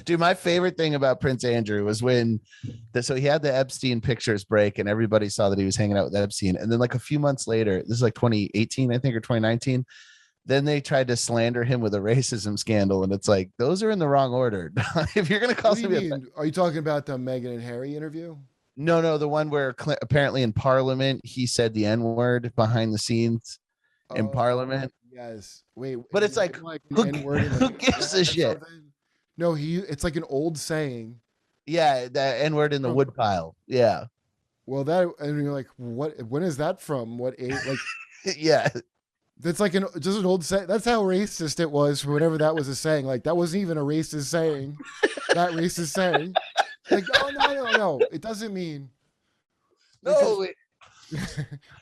Dude, my favorite thing about Prince Andrew was when so he had the Epstein pictures break and everybody saw that he was hanging out with Epstein. And then like a few months later, this is like 2018, I think, or 2019. Then they tried to slander him with a racism scandal. And it's like, those are in the wrong order. If you're going to call What do you somebody mean? Are you talking about the Meghan and Harry interview? no, the one where apparently in Parliament, he said the N word behind the scenes in Oh, Parliament. yes. Wait, But is it's it like, like an who, N word in who like gives a or shit? something? No, it's like an old saying. Yeah, that N word in the woodpile. Yeah. Well, that and you're like, what? When is that from? What age? Like, Yeah. that's like just an old saying. That's how racist it was for whatever that was a saying. Like that wasn't even a racist saying. That racist saying. Like, oh no. It doesn't mean. No,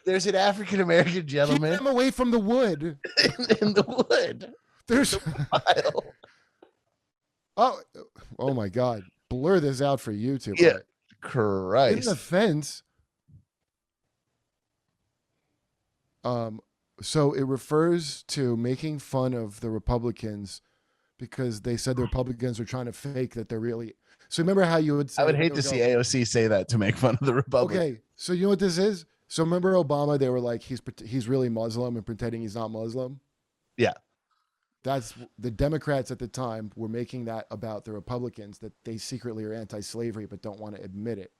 there's an African American Keep gentleman them away from the wood. in the wood. There's Pile. oh my God. Blur this out for YouTube. Yeah. Right. In Christ. offense, so it refers to making fun of the Republicans because they said the Republicans are trying to fake that they're really. So remember how you would say I would hate to see AOC say that to make fun of the Republicans. Okay, so you know what this is? So remember Obama? They were like, he's really Muslim and pretending he's not Muslim. Yeah. That's the Democrats at the time were making that about the Republicans that they secretly are anti-slavery but don't want to admit it.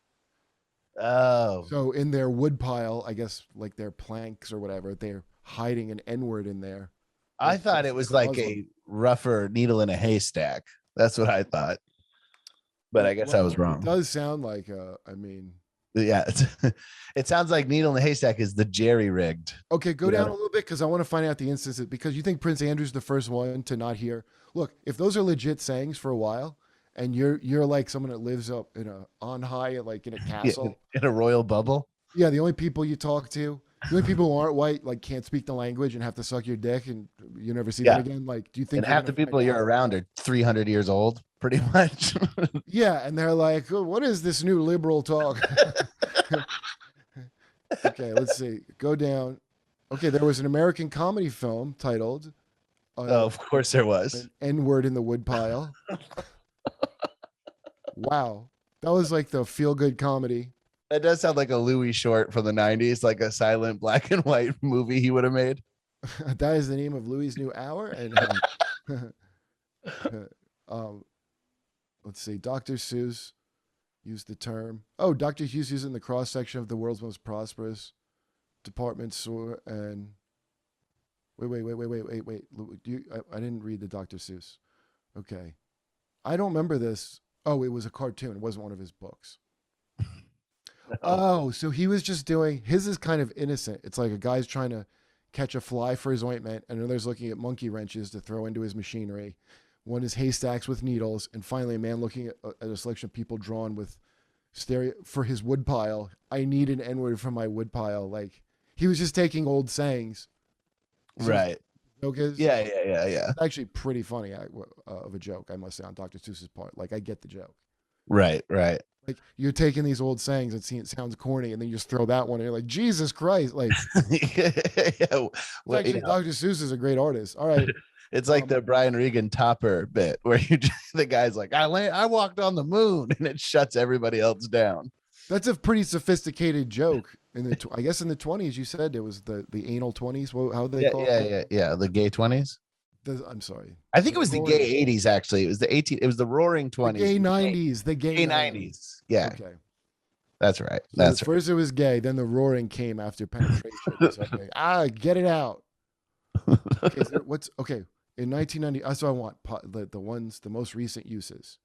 Oh. So in their woodpile, I guess like their planks or whatever, they're hiding an N-word in there. I thought it was like Muslim. a rougher needle in a haystack. That's what I thought. But I guess I was wrong. It does sound like, I mean. Yeah, it sounds like needle in the haystack is the jerry rigged. Okay, go down a little bit because I want to find out the instances because you think Prince Andrew's the first one to not hear. Look, if those are legit sayings for a while, and you're like someone that lives up in on high, like in a castle, in a royal bubble. Yeah, the only people you talk to, the only people who aren't white, like can't speak the language and have to suck your dick, and you never see them again. Like, do you think? And half the people you're around are 300 years old, pretty much. Yeah, and they're like, oh, "What is this new liberal talk?" Okay, let's see. Go down. Okay, there was an American comedy film titled. Oh, of course there was. An N-word in the woodpile. Wow, that was like the feel-good comedy. That does sound like a Louis short from the 90s, like a silent black and white movie he would have made. That is the name of Louis' new hour. And let's see, Dr. Seuss used the term. Oh, Dr. Seuss used it in the cross-section of the world's most prosperous department store. And wait. I didn't read the Dr. Seuss. Okay. I don't remember this. Oh, it was a cartoon. It wasn't one of his books. Oh, so he was just doing, his is kind of innocent. It's like a guy's trying to catch a fly for his ointment, and another's looking at monkey wrenches to throw into his machinery. One is haystacks with needles, and finally a man looking at a selection of people drawn with stereo for his woodpile. I need an N-word from my woodpile. Like, he was just taking old sayings. So right. Yeah. It's actually pretty funny of a joke, I must say, on Dr. Seuss's part. Like, I get the joke. Right. Like, you're taking these old sayings and seeing it sounds corny, and then you just throw that one, and you're like, Jesus Christ. Like, well, actually, Dr. Seuss is a great artist. All right. It's like the Brian Regan Topper bit where the guy's like, I walked on the moon, and it shuts everybody else down. That's a pretty sophisticated joke. I guess in the 20s, you said it was the anal 20s. How did they call it? Yeah. The gay 20s. I'm sorry. I think it was the gay 80s, actually. It was the roaring 20s. The gay 90s. The gay 90s. Yeah. Okay. That's right. So first it was gay, then the roaring came after penetration. Okay. Get it out. Okay, so in 1990, that's what I want. The most recent uses.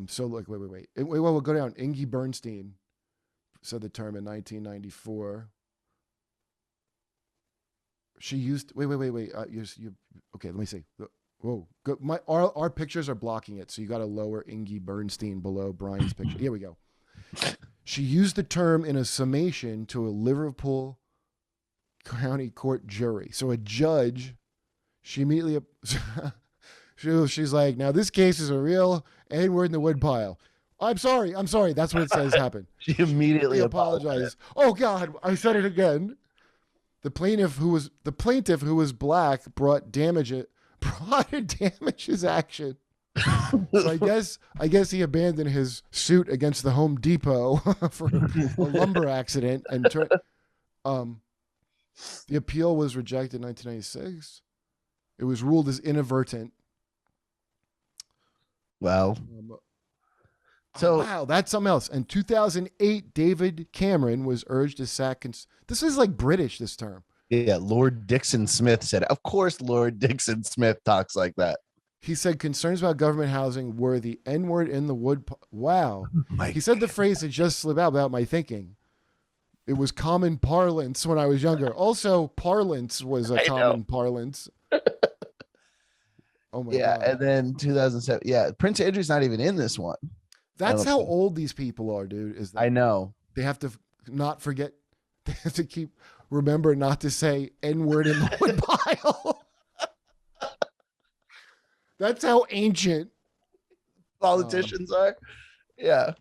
So look, wait. We'll go down. Inge Bernstein said the term in 1994. She used wait. You okay? Let me see. Whoa, our pictures are blocking it, so you got to lower Inge Bernstein below Brian's picture. Here we go. She used the term in a summation to a Liverpool County Court jury. So a judge, she immediately she's like, now this case is a real N-word in the woodpile. I'm sorry. That's what it says happened. She immediately apologized. Oh God, I said it again. The plaintiff who was black brought a damages action So I guess he abandoned his suit against the Home Depot for a lumber accident, and um, the appeal was rejected in 1996. It was ruled as inadvertent. Well, so wow, that's something else. In 2008, David Cameron was urged to sack. This is like British. This term. Yeah, Lord Dixon Smith said. Of course, Lord Dixon Smith talks like that. He said concerns about government housing were the N-word in the wood. Wow. He said the phrase that just slipped out without my thinking. It was common parlance when I was younger. Also, parlance was a common parlance. Oh my God. And then 2007. Yeah, Prince Andrew's not even in this one. That's how old these people are, dude. Is that I know. They have to not forget. They have to remember not to say N-word in the woodpile. That's how ancient politicians are. Yeah.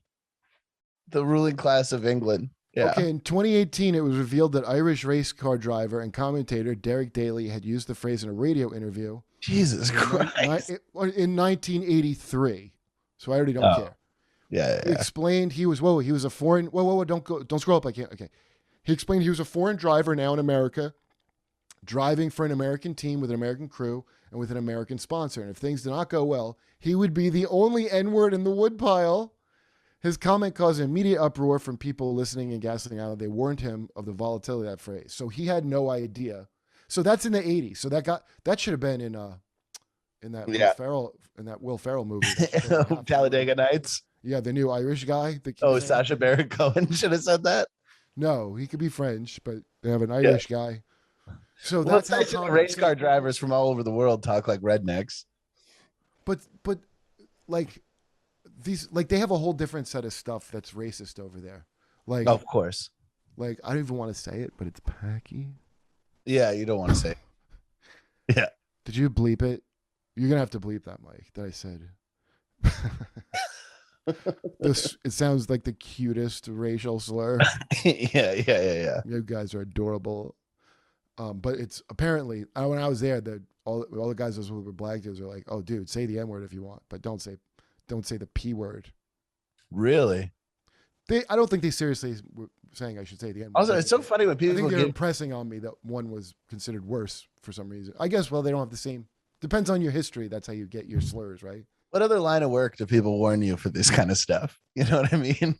The ruling class of England. Yeah. Okay, in 2018, it was revealed that Irish race car driver and commentator Derek Daly had used the phrase in a radio interview. Jesus Christ. In 1983. So I already don't care. Yeah. He explained he was a foreign. Whoa, don't scroll up. I can't. Okay. He explained he was a foreign driver now in America, driving for an American team with an American crew and with an American sponsor. And if things did not go well, he would be the only N-word in the woodpile. His comment caused immediate uproar from people listening in Gaslighting Island. They warned him of the volatility of that phrase. So he had no idea. So that's in the 80s. So that should have been in that Will Ferrell movie. Talladega Nights. Yeah, the new Irish guy. Sacha Baron Cohen should have said that. No, he could be French, but they have an Irish guy. So that's how race car drivers from all over the world talk like rednecks. But like these, like they have a whole different set of stuff that's racist over there. Like, of course. Like I don't even want to say it, but it's Packy. Yeah, you don't want to say it. Yeah. Did you bleep it? You're gonna have to bleep that, Mike. That I said. It sounds like the cutest racial slur. Yeah. You guys are adorable. But it's apparently when I was there, all the guys who were black dudes are like, "Oh, dude, say the N-word if you want, but don't say the P word." Really? I don't think they seriously were saying I should say the N-word. Also, it's so funny when people. I think they're impressing on me that one was considered worse for some reason. I guess they don't have the same. Depends on your history. That's how you get your slurs, right? What other line of work do people warn you for this kind of stuff? You know what I mean?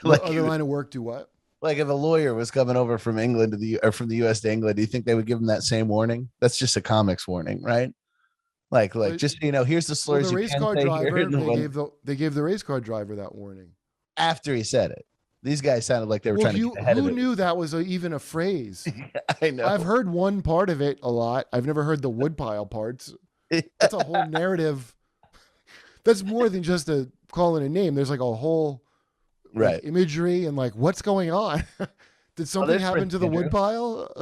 What other line of work do what? Like if a lawyer was coming over from England from the US to England, do you think they would give him that same warning? That's just a comics warning, right? Like just here's the slurs. The race car driver, they gave the race car driver that warning after he said it. These guys sounded like they were trying to get ahead of it. Who knew that was even a phrase? I know. I've heard one part of it a lot. I've never heard the woodpile parts. That's a whole narrative. That's more than just calling a name. There's like a whole imagery and like what's going on. Did something happen to the woodpile?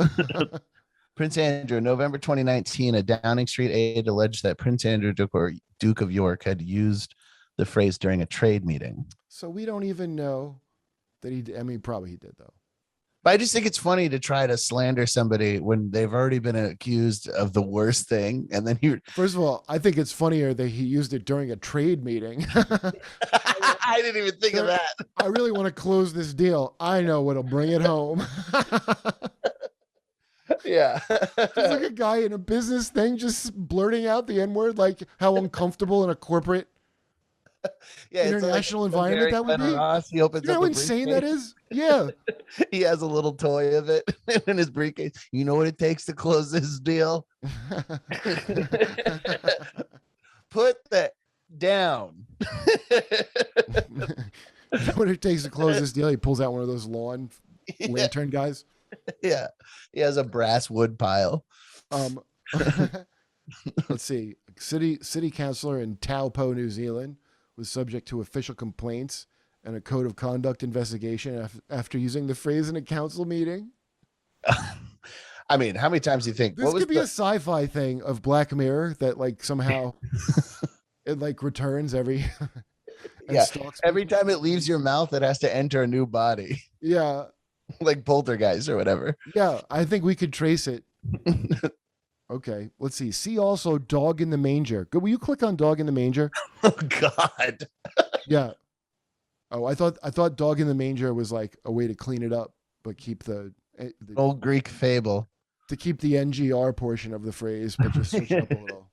Prince Andrew, November 2019, a Downing Street aide alleged that Prince Andrew, Duke of York, had used the phrase during a trade meeting. So we don't even know that he did. I mean, probably he did though. But I just think it's funny to try to slander somebody when they've already been accused of the worst thing. And then first of all, I think it's funnier that he used it during a trade meeting. I didn't even think of that. I really want to close this deal. I know what'll bring it home. Yeah. It's like a guy in a business thing just blurting out the N-word, like how uncomfortable in a corporate international environment that would be. He opens you know how insane that is? Yeah. He has a little toy of it in his briefcase. You know what it takes to close this deal? Put that down. You know what it takes to close this deal? He pulls out one of those lawn lantern guys. Yeah. He has a brass wood pile. Let's see. City councillor in Taupo, New Zealand, was subject to official complaints and a code of conduct investigation after using the phrase in a council meeting. I mean, how many times do you think this could be a sci-fi thing of Black Mirror that like somehow it like returns every every time it leaves your mouth, it has to enter a new body. Yeah. Like Poltergeist or whatever. Yeah, I think we could trace it. Okay, let's see. See also dog in the manger. Good. Will you click on dog in the manger? Oh God. Yeah. Oh, I thought dog in the manger was like a way to clean it up, but keep the Old Greek fable. to keep the NGR portion of the phrase, but just switch it up a little.